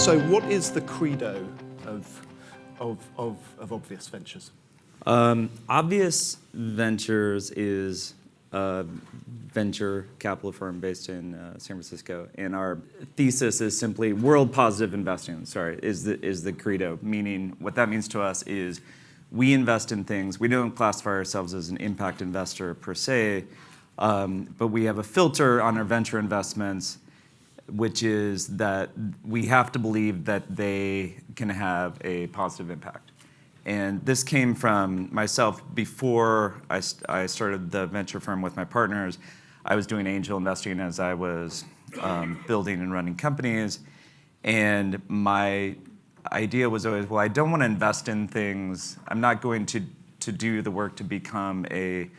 So what is the credo of Obvious Ventures? Obvious Ventures is a venture capital firm based in San Francisco, and our thesis is simply world positive investing. Is the credo. Meaning, what that means to us is we invest in things. We don't classify ourselves as an impact investor per se, but we have a filter on our venture investments, which is that we have to believe that they can have a positive impact. And this came from myself. Before I started the venture firm with my partners, I was doing angel investing as I was building and running companies. And my idea was always, well, I don't want to invest in things. I'm not going to do the work to become a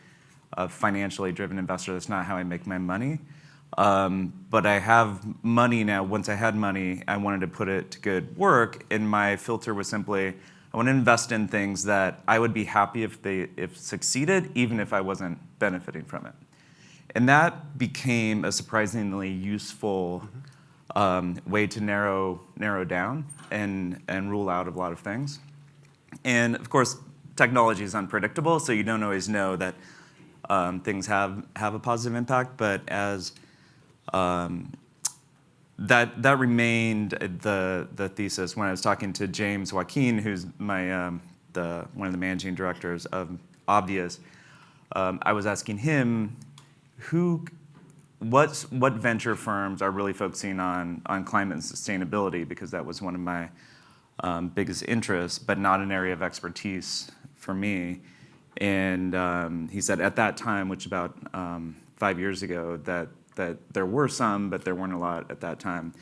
financially driven investor. That's not how I make my money. But I have money now. Once I had money, I wanted to put it to good work. And my filter was simply, I want to invest in things that I would be happy if succeeded, even if I wasn't benefiting from it. And that became a surprisingly useful way to narrow down and rule out a lot of things. And of course, technology is unpredictable, so you don't always know that things have a positive impact. But as that remained the thesis when I was talking to James Joaquin, who's my one of the managing directors of Obvious. I was asking him what venture firms are really focusing on climate and sustainability, because that was one of my biggest interests, but not an area of expertise for me. And he said at that time, which about 5 years ago, that there were some, but there weren't a lot at that time.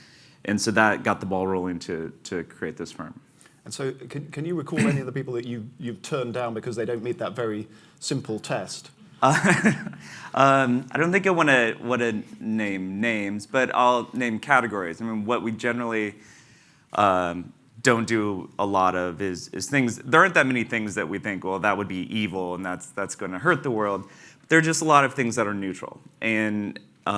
And so that got the ball rolling to create this firm. And so can you recall any of the people that you've turned down because they don't meet that very simple test? I don't think I want to name names, but I'll name categories. I mean, what we generally don't do a lot of is things. There aren't that many things that we think, well, that would be evil and that's going to hurt the world. There are just a lot of things that are neutral. And we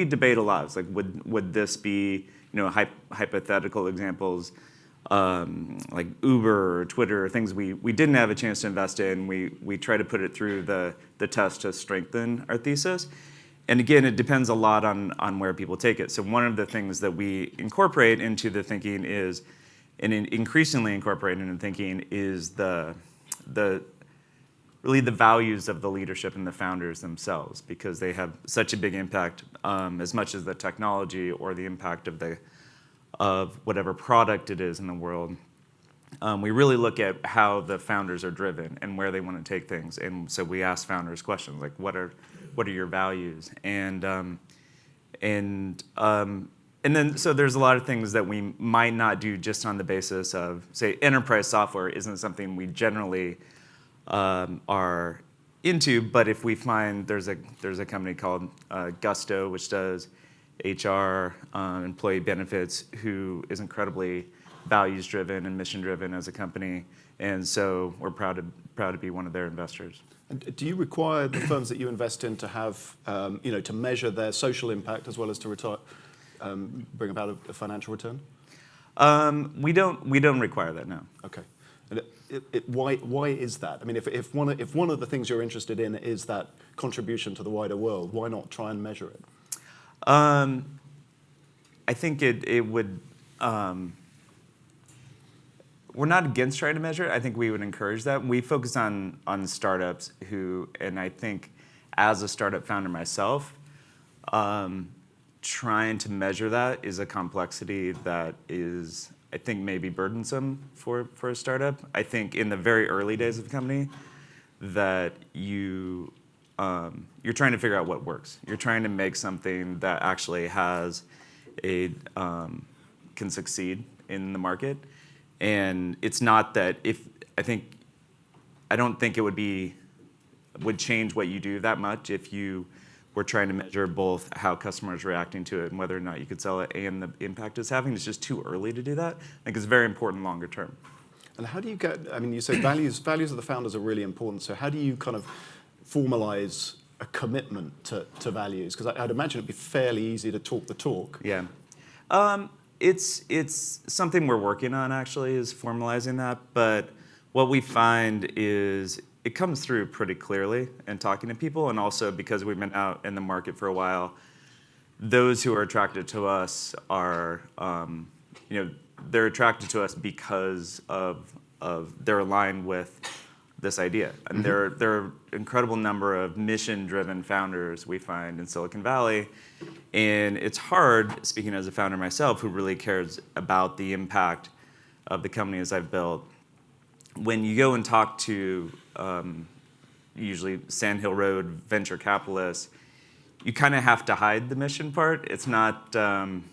debate a lot. It's like, would this be, hypothetical examples, like Uber or Twitter, or things we didn't have a chance to invest in. We try to put it through the test to strengthen our thesis. And again, it depends a lot on where people take it. So one of the things that we incorporate into the thinking is, and increasingly incorporate into thinking, is really the values of the leadership and the founders themselves, because they have such a big impact, as much as the technology or the impact of whatever product it is in the world. We really look at how the founders are driven and where they want to take things. And so we ask founders questions like, what are your values? And then so there's a lot of things that we might not do just on the basis of, say, enterprise software isn't something we generally are into, but if we find there's a company called Gusto, which does HR, employee benefits, who is incredibly values driven and mission driven as a company, and so we're proud to be one of their investors. And do you require the firms that you invest in to have to measure their social impact as well as to bring about a financial return? We don't require that, no. Okay. And why is that? I mean, if one of the things you're interested in is that contribution to the wider world, why not try and measure it? I think it would. We're not against trying to measure it. I think we would encourage that. We focus on startups and I think as a startup founder myself, trying to measure that is a complexity that is, I think, maybe burdensome for a startup. I think in the very early days of a company that you're trying to figure out what works. You're trying to make something that actually has can succeed in the market. And it's not that I don't think it would change what you do that much if you were trying to measure both how customers are reacting to it and whether or not you could sell it and the impact it's having. It's just too early to do that. I think it's very important longer term. And how do you you say values of the founders are really important. So how do you kind of formalize a commitment to values? Because I'd imagine it'd be fairly easy to talk the talk. Yeah. It's something we're working on actually, is formalizing that. But what we find is it comes through pretty clearly in talking to people, and also because we've been out in the market for a while, those who are attracted to us are, they're attracted to us because of they're aligned with this idea. And there are an incredible number of mission-driven founders we find in Silicon Valley. And it's hard, speaking as a founder myself, who really cares about the impact of the companies I've built, when you go and talk to usually Sand Hill Road venture capitalists, you kind of have to hide the mission part. It's not, everyone,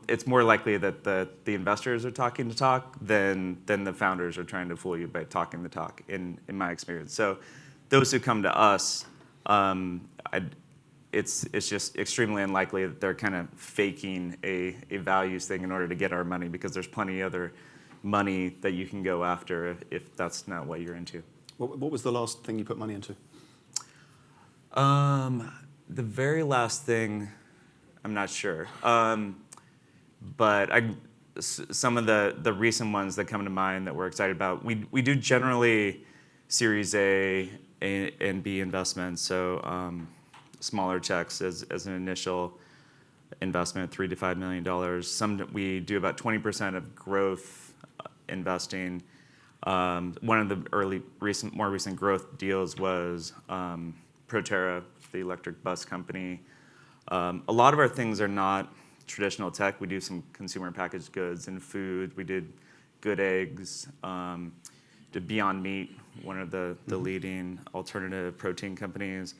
it's more likely that the investors are talking to talk than the founders are trying to fool you by talking the talk, in my experience. So those who come to us, it's just extremely unlikely that they're kind of faking a values thing in order to get our money, because there's plenty of other money that you can go after if that's not what you're into. What was the last thing you put money into? The very last thing, I'm not sure. But some of the recent ones that come to mind that we're excited about, we do generally Series A and B investments, so smaller checks as an initial investment, $3 to $5 million. We do about 20% of growth investing. One of the more recent growth deals was Proterra, the electric bus company. A lot of our things are not traditional tech. We do some consumer packaged goods and food. We did Good Eggs, did Beyond Meat, one of the leading alternative protein companies.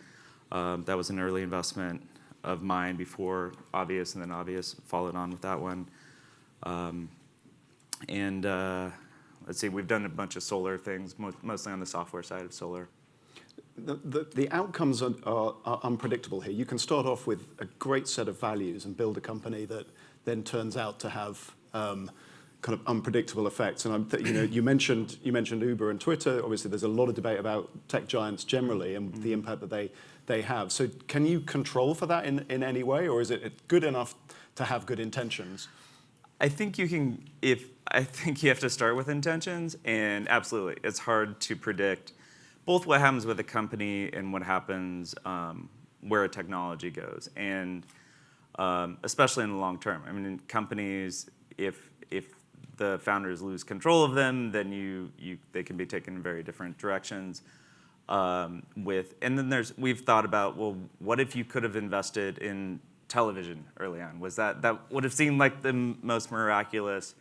That was an early investment of mine before Obvious, and then Obvious followed on with that one. Let's see, we've done a bunch of solar things, mostly on the software side of solar. The outcomes are unpredictable here. You can start off with a great set of values and build a company that then turns out to have kind of unpredictable effects. And you mentioned Uber and Twitter. Obviously, there's a lot of debate about tech giants generally and the impact that they have. So can you control for that in any way, or is it good enough to have good intentions? I think you can. I think you have to start with intentions, and absolutely, it's hard to predict both what happens with a company and what happens where a technology goes, and especially in the long term. I mean, in companies, if the founders lose control of them, then they can be taken in very different directions. And then we've thought about, well, what if you could have invested in television early on? That would have seemed like the most miraculous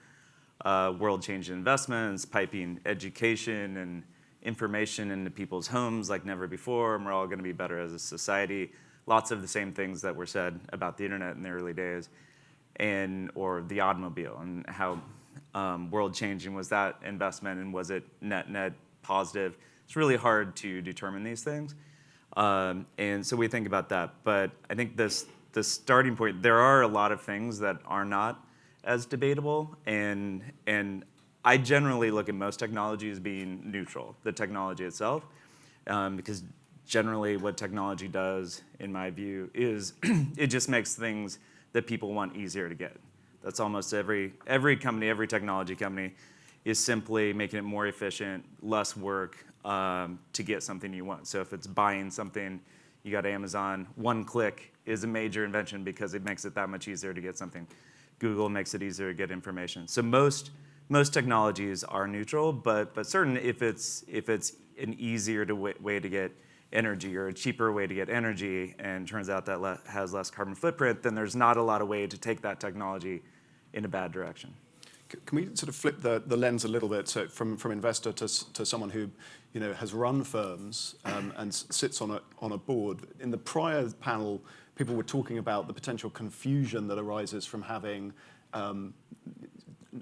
world-changing investments, piping education and information into people's homes like never before, and we're all going to be better as a society. Lots of the same things that were said about the internet in the early days, or the automobile, and how world-changing was that investment, and was it net positive? It's really hard to determine these things, and so we think about that. But I think the starting point, there are a lot of things that are not as debatable, and I generally look at most technology as being neutral, the technology itself, because generally what technology does, in my view, is it just makes things that people want easier to get. That's almost every company, every technology company is simply making it more efficient, less work to get something you want. So if it's buying something, you got Amazon, one click is a major invention because it makes it that much easier to get something. Google makes it easier to get information. So most technologies are neutral, but certain, if it's an easier way to get energy or a cheaper way to get energy, and turns out that has less carbon footprint, then there's not a lot of way to take that technology in a bad direction. Can we sort of flip the lens a little bit, so from investor to someone who has run firms and sits on a board? In the prior panel, people were talking about the potential confusion that arises from having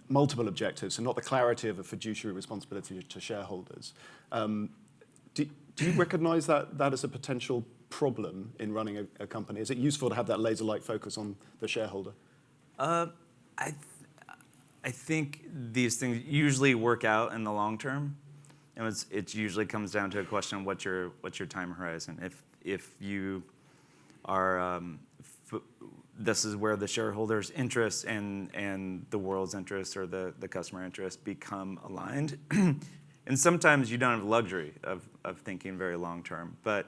multiple objectives and not the clarity of a fiduciary responsibility to shareholders. Do you recognize that as a potential problem in running a company? Is it useful to have that laser-like focus on the shareholder? I think these things usually work out in the long term, and it usually comes down to a question of what's your time horizon. If you this is where the shareholders' interests and the world's interests or the customer interests become aligned. And sometimes you don't have the luxury of thinking very long term, but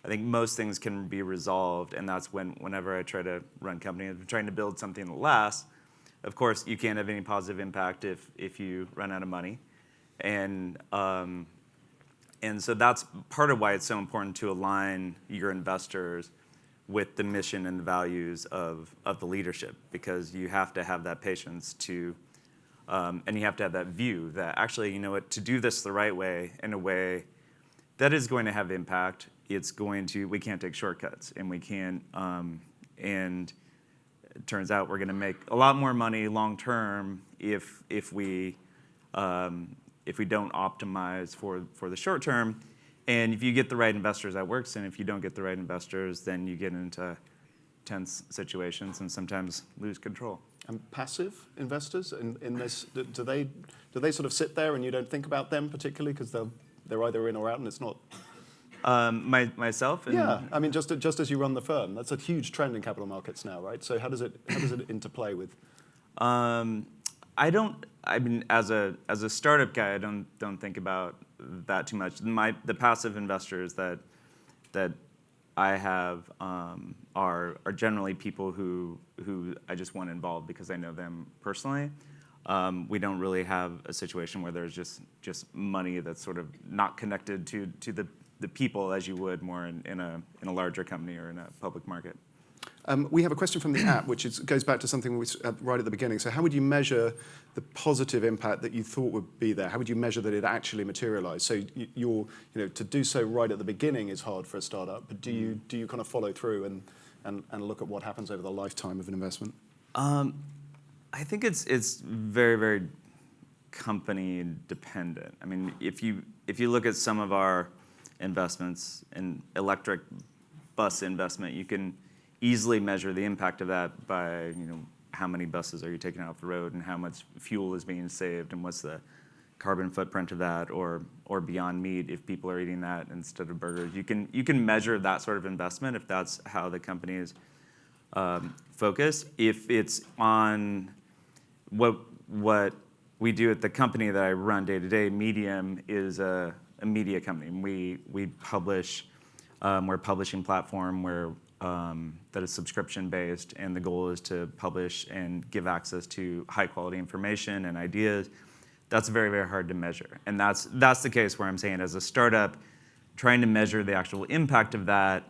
I think most things can be resolved, and that's whenever I try to run companies, I'm trying to build something that lasts. Of course, you can't have any positive impact if you run out of money, and so that's part of why it's so important to align your investors with the mission and the values of the leadership, because you have to have that patience to, and you have to have that view that actually, you know what, to do this the right way, in a way that is going to have impact, we can't take shortcuts, and we can't, and it turns out we're gonna make a lot more money long term if we don't optimize for the short term. And if you get the right investors, that works. And if you don't get the right investors, then you get into tense situations and sometimes lose control. And passive investors in this, do they sort of sit there and you don't think about them particularly because they're either in or out and it's not? Myself? Yeah, I mean, just as you run the firm, that's a huge trend in capital markets now, right? So how does it interplay with? I mean, as a startup guy, I don't think about that too much. The passive investors that I have are generally people who I just want involved because I know them personally. We don't really have a situation where there's just money that's sort of not connected to the people as you would more in a larger company or in a public market. We have a question from the app, which goes back to something we right at the beginning. So how would you measure the positive impact that you thought would be there? How would you measure that it actually materialized? So to do so right at the beginning is hard for a startup, but do you kind of follow through and look at what happens over the lifetime of an investment? I think it's very, very company dependent. I mean, if you look at some of our investments in electric bus investment, you can easily measure the impact of that by how many buses are you taking off the road and how much fuel is being saved and what's the carbon footprint of that, or Beyond Meat, if people are eating that instead of burgers. You can measure that sort of investment if that's how the company is focused. If it's on what we do at the company that I run day to day, Medium is a media company. We publish. We're a publishing platform that is subscription based, and the goal is to publish and give access to high quality information and ideas. That's very, very hard to measure, and that's the case where I'm saying as a startup, trying to measure the actual impact of that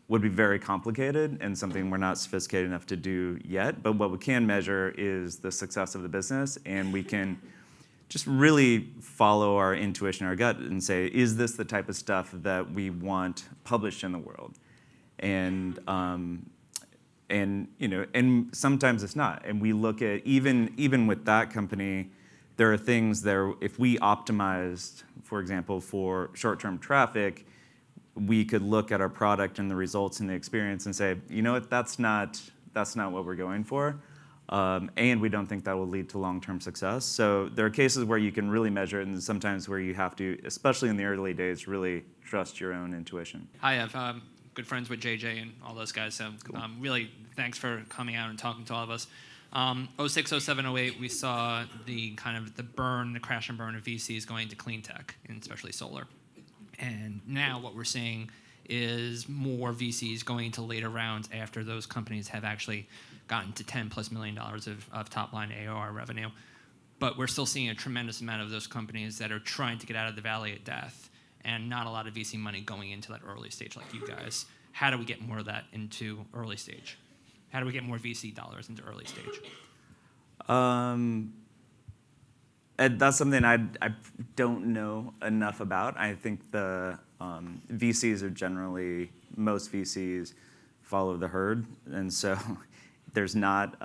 would be very complicated and something we're not sophisticated enough to do yet. But what we can measure is the success of the business, and we can just really follow our intuition, our gut, and say, is this the type of stuff that we want published in the world? And sometimes it's not. And we look at even with that company, there are things there. If we optimized, for example, for short-term traffic, we could look at our product and the results and the experience and say, you know what, that's not what we're going for. And we don't think that will lead to long-term success. So there are cases where you can really measure it, and sometimes where you have to, especially in the early days, really trust your own intuition. Hi, I'm good friends with JJ and all those guys. So cool. Really, thanks for coming out and talking to all of us. 06, 07, 08, we saw the crash and burn of VCs going to clean tech, and especially solar. And now what we're seeing is more VCs going into later rounds after those companies have actually gotten to $10+ million of top-line AOR revenue. But we're still seeing a tremendous amount of those companies that are trying to get out of the valley of death, and not a lot of VC money going into that early stage like you guys. How do we get more of that into early stage? How do we get more VC dollars into early stage? That's something I don't know enough about. I think the VCs are generally, most VCs follow the herd, and so there's not.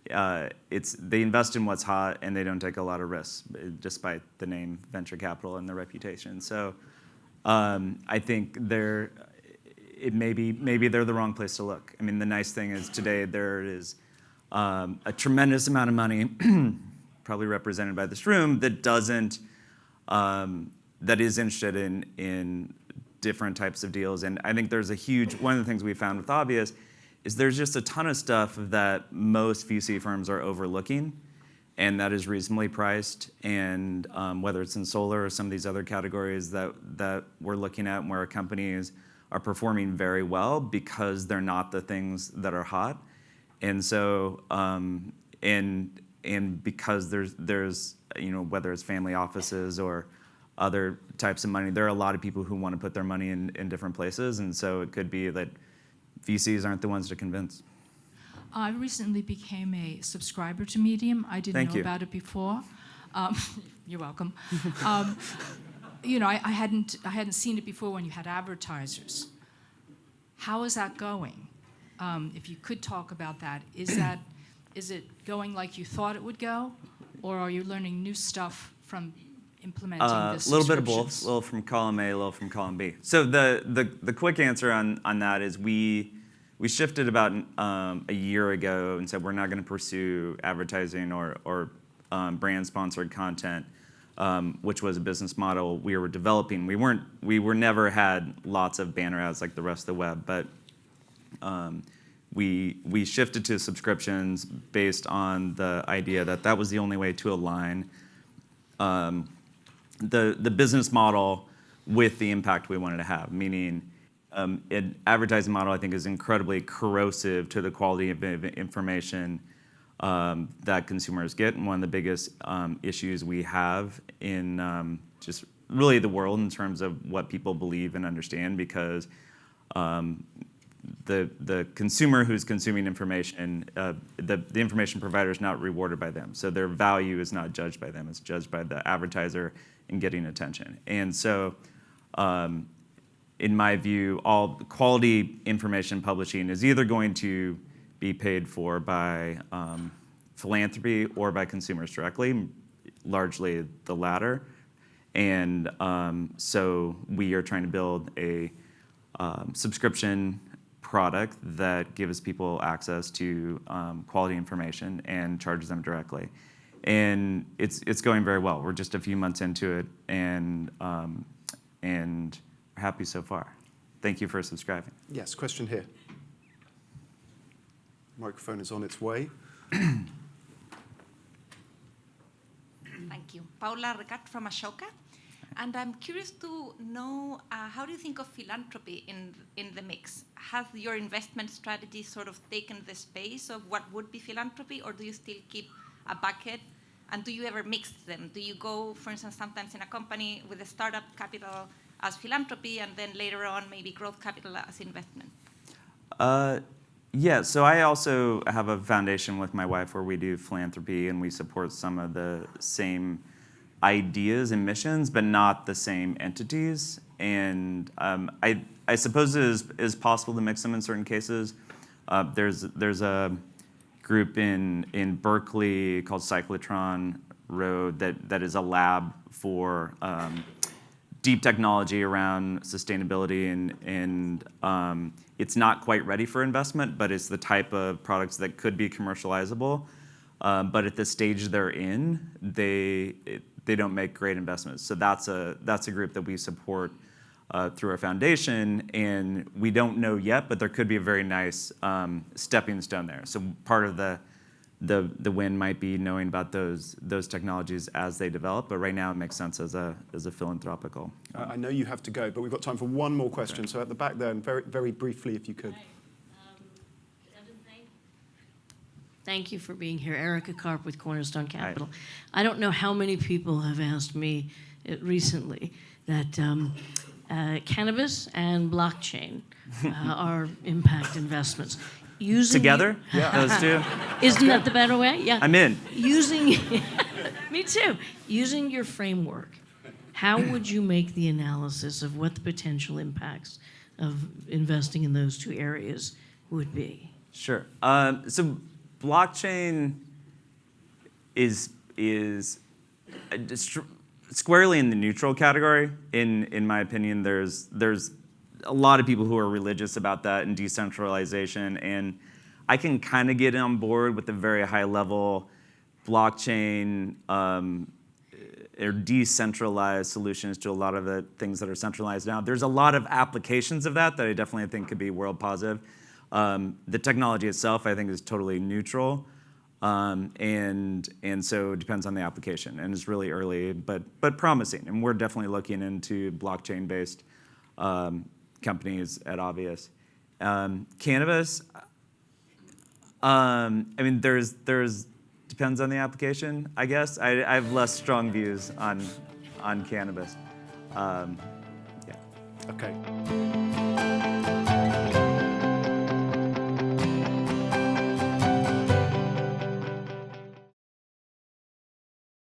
They invest in what's hot, and they don't take a lot of risks, despite the name venture capital and the reputation. So I think maybe they're the wrong place to look. I mean, the nice thing is today there is a tremendous amount of money, probably represented by this room, that is interested in different types of deals. And I think there's one of the things we found with Obvious is there's just a ton of stuff that most VC firms are overlooking, and that is reasonably priced. And whether it's in solar or some of these other categories that we're looking at, where companies are performing very well because they're not the things that are hot. And so, and because there's whether it's family offices or other types of money, there are a lot of people who want to put their money in different places, and so it could be that VCs aren't the ones to convince. I recently became a subscriber to Medium. I didn't know about it before. You're welcome. I hadn't seen it before when you had advertisers. How is that going? If you could talk about that, is it going like you thought it would go, or are you learning new stuff from implementing this? A little bit of both, a little from column A, a little from column B. So the quick answer on that is we shifted about a year ago and said we're not going to pursue advertising or brand-sponsored content, which was a business model we were developing. We never had lots of banner ads like the rest of the web, but we shifted to subscriptions based on the idea that was the only way to align the business model with the impact we wanted to have. Meaning, an advertising model I think is incredibly corrosive to the quality of information that consumers get, and one of the biggest issues we have in just really the world in terms of what people believe and understand, because the consumer who's consuming information, the information provider is not rewarded by them. So their value is not judged by them. It's judged by the advertiser in getting attention. And so in my view, all quality information publishing is either going to be paid for by philanthropy or by consumers directly, largely the latter. And so we are trying to build a subscription product that gives people access to quality information and charges them directly. And it's going very well. We're just a few months into it, and we're happy so far. Thank you for subscribing. Yes, question here. Microphone is on its way. Thank you. Paula Recat from Ashoka. And I'm curious to know, how do you think of philanthropy in the mix? Has your investment strategy sort of taken the space of what would be philanthropy, or do you still keep a bucket? And do you ever mix them? Do you go, for instance, sometimes in a company with a startup capital as philanthropy, and then later on maybe growth capital as investment? Yeah, so I also have a foundation with my wife where we do philanthropy, and we support some of the same ideas and missions, but not the same entities. And I suppose it is possible to mix them in certain cases. There's a group in Berkeley called Cyclotron Road that is a lab for deep technology around sustainability, and it's not quite ready for investment, but it's the type of products that could be commercializable. But at the stage they're in, they don't make great investments. So that's a group that we support through our foundation, and we don't know yet, but there could be a very nice stepping stone there. So part of the win might be knowing about those technologies as they develop, but right now it makes sense as a philanthropical. I know you have to go, but we've got time for one more question. Okay. So at the back there, and very, very briefly, if you could. Thank you for being here. Erica Karp with Cornerstone Capital. Hi. I don't know how many people have asked me recently that cannabis and blockchain are impact investments. Together? Yeah. Those two? Isn't that the better way? Yeah. I'm in. Me too. Using your framework, how would you make the analysis of what the potential impacts of investing in those two areas would be? Sure. So blockchain is squarely in the neutral category. In my opinion, there's a lot of people who are religious about that and decentralization, and I can kind of get on board with the very high level blockchain or decentralized solutions to a lot of the things that are centralized now. There's a lot of applications of that I definitely think could be world positive. The technology itself, I think, is totally neutral, and so it depends on the application, and it's really early, but promising. And we're definitely looking into blockchain-based companies at Obvious. Cannabis, I mean, there's depends on the application, I guess. I have less strong views on cannabis. Yeah. Okay.